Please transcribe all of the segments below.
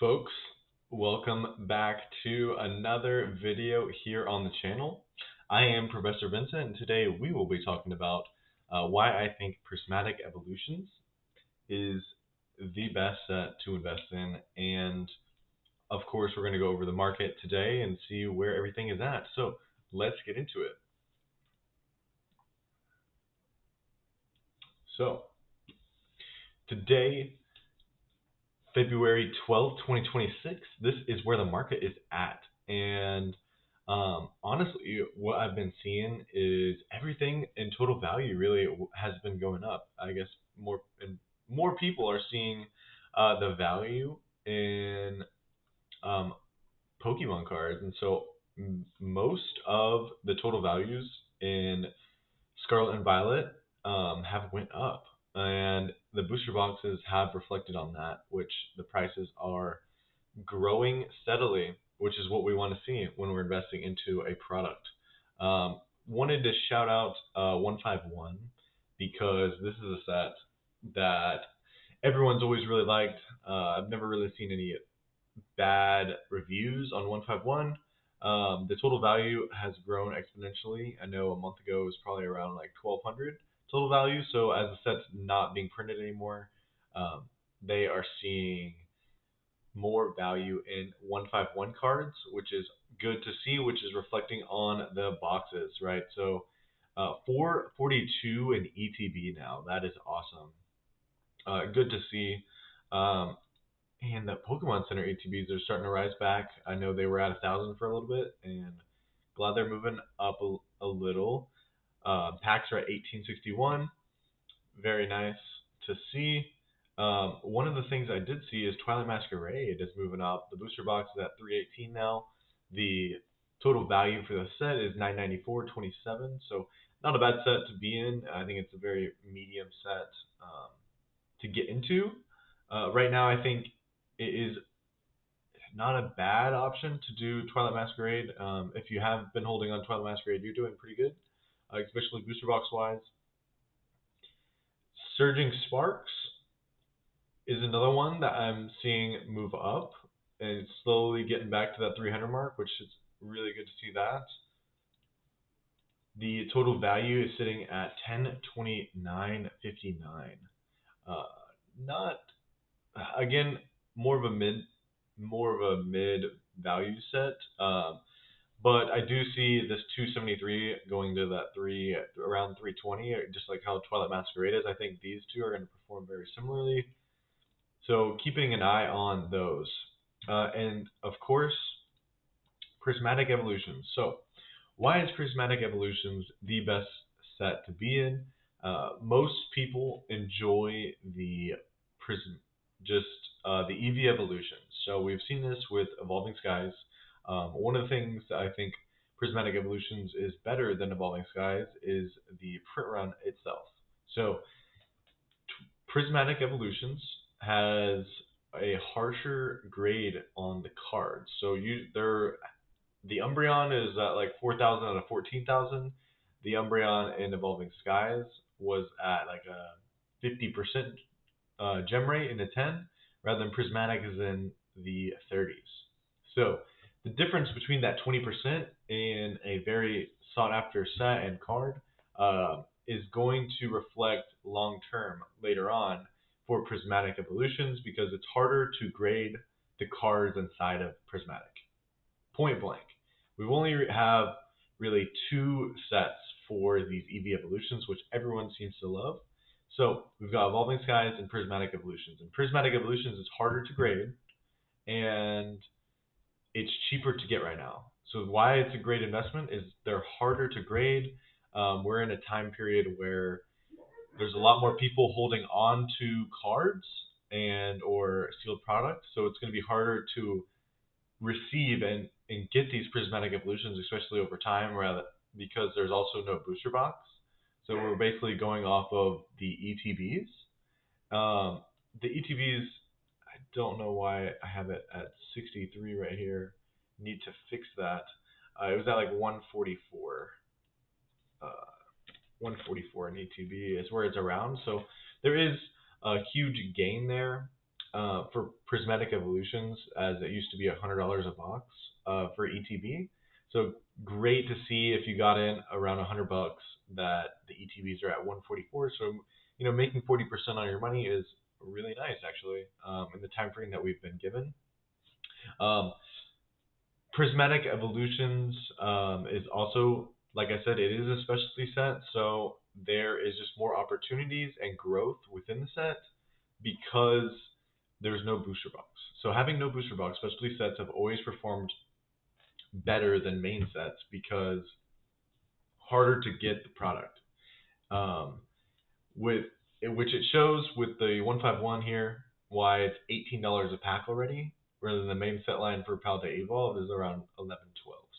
Folks, welcome back to another video here on the channel. I am Professor Vincent, and today we will be talking about why I think Prismatic Evolutions is the best set to invest in. And of course, we're going to go over the market today and see where everything is at. So let's get into it. So today, February 12th, 2026, this is where the market is at. And honestly, what I've been seeing is everything in total value really has been going up. I guess more people are seeing the value in um, Pokemon cards, and so most of the total values in Scarlet and Violet have went up, and the booster boxes have reflected on that, which the prices are growing steadily, which is what we want to see when we're investing into a product. Wanted to shout out 151 because this is a set that everyone's always really liked. I've never really seen any bad reviews on 151. The total value has grown exponentially. I know a month ago it was probably around like 1,200 total value. So as the set's not being printed anymore, they are seeing more value in 151 cards, which is good to see, which is reflecting on the boxes, right? So 442 in ETB now. That is awesome. Good to see. Um, and the Pokemon Center ATBs are starting to rise back. I know they were at 1,000 for a little bit, and glad they're moving up a little. Packs are at 1861. Very nice to see. One of the things I did see is Twilight Masquerade is moving up. The booster box is at 318 now. The total value for the set is 994.27. So not a bad set to be in. I think it's a very medium set to get into. Right now, I think it is not a bad option to do Twilight Masquerade. If you have been holding on Twilight Masquerade, you're doing pretty good, especially booster box wise. Surging Sparks is another one that I'm seeing move up and slowly getting back to that 300 mark, which is really good to see that. The total value is sitting at 1029.59. Not again more of a mid value set. But I do see this 273 going to that around 320, just like how Twilight Masquerade is. I think these two are going to perform very similarly. So keeping an eye on those. And of course, Prismatic Evolutions. So why is Prismatic Evolutions the best set to be in? Most people enjoy the the EV evolutions. So we've seen this with Evolving Skies. One of the things that I think Prismatic Evolutions is better than Evolving Skies is the print run itself. So Prismatic Evolutions has a harsher grade on the cards. So the Umbreon is at like 4,000 out of 14,000. The Umbreon in Evolving Skies was at like a 50% gem rate in a 10, rather than Prismatic is in the 30s. So the difference between that 20% in a very sought after set and card is going to reflect long term later on for Prismatic Evolutions because it's harder to grade the cards inside of Prismatic. Point blank. We only have really two sets for these EV Evolutions, which everyone seems to love. So we've got Evolving Skies and Prismatic Evolutions. And Prismatic Evolutions is harder to grade, and it's cheaper to get right now. So why it's a great investment is they're harder to grade. We're in a time period where there's a lot more people holding on to cards or sealed products, so it's going to be harder to receive and get these Prismatic Evolutions, especially over time, because there's also no booster box. So we're basically going off of the ETBs. The ETBs, I don't know why I have it at 63 right here. Need to fix that. It was at like 144. 144 in ETB is where it's around. So there is a huge gain there. for Prismatic Evolutions, as it used to be $100 a box for ETB. So great to see if you got in around $100 that the ETBs are at 144. So making 40% on your money is really nice actually in the time frame that we've been given. Um, Prismatic Evolutions is also, like I said, it is a specialty set, so there is just more opportunities and growth within the set because there's no booster box. So having no booster box, specialty sets have always performed better than main sets because harder to get the product. Um, with which it shows with the 151 here why it's $18 a pack already, rather than the main set line for Paldea Evolve is around 11-12.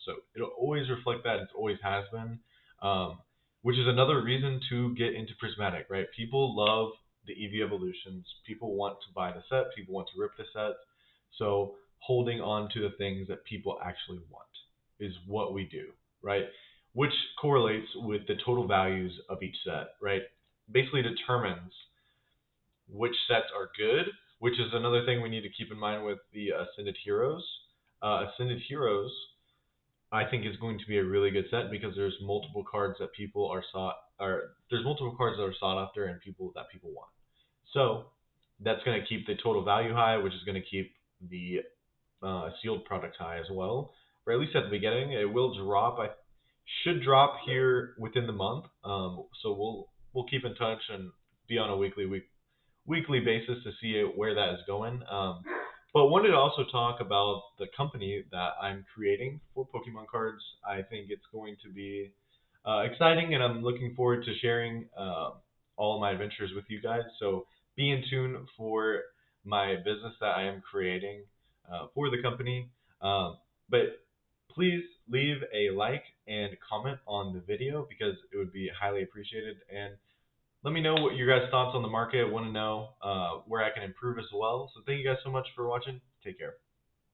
So it'll always reflect that. It always has been, which is another reason to get into Prismatic, right? People love the EV Evolutions. People want to buy the set. People want to rip the set. So holding on to the things that people actually want is what we do, right? Which correlates with the total values of each set, right? Basically determines which sets are good, which is another thing we need to keep in mind with the Ascended Heroes. Ascended Heroes, I think, is going to be a really good set because there's multiple cards that people are there's multiple cards that are sought after and that people want. So that's going to keep the total value high, which is going to keep the sealed product high as well, or at least at the beginning. It will drop. I should drop here within the month. So we'll keep in touch and be on a weekly basis to see where that is going. But wanted to also talk about the company that I'm creating for Pokemon cards. I think it's going to be exciting, and I'm looking forward to sharing all of my adventures with you guys. So be in tune for my business that I am creating for the company. But please leave a like and comment on the video because it would be highly appreciated. And let me know what your guys' thoughts on the market. I want to know where I can improve as well. So thank you guys so much for watching. Take care.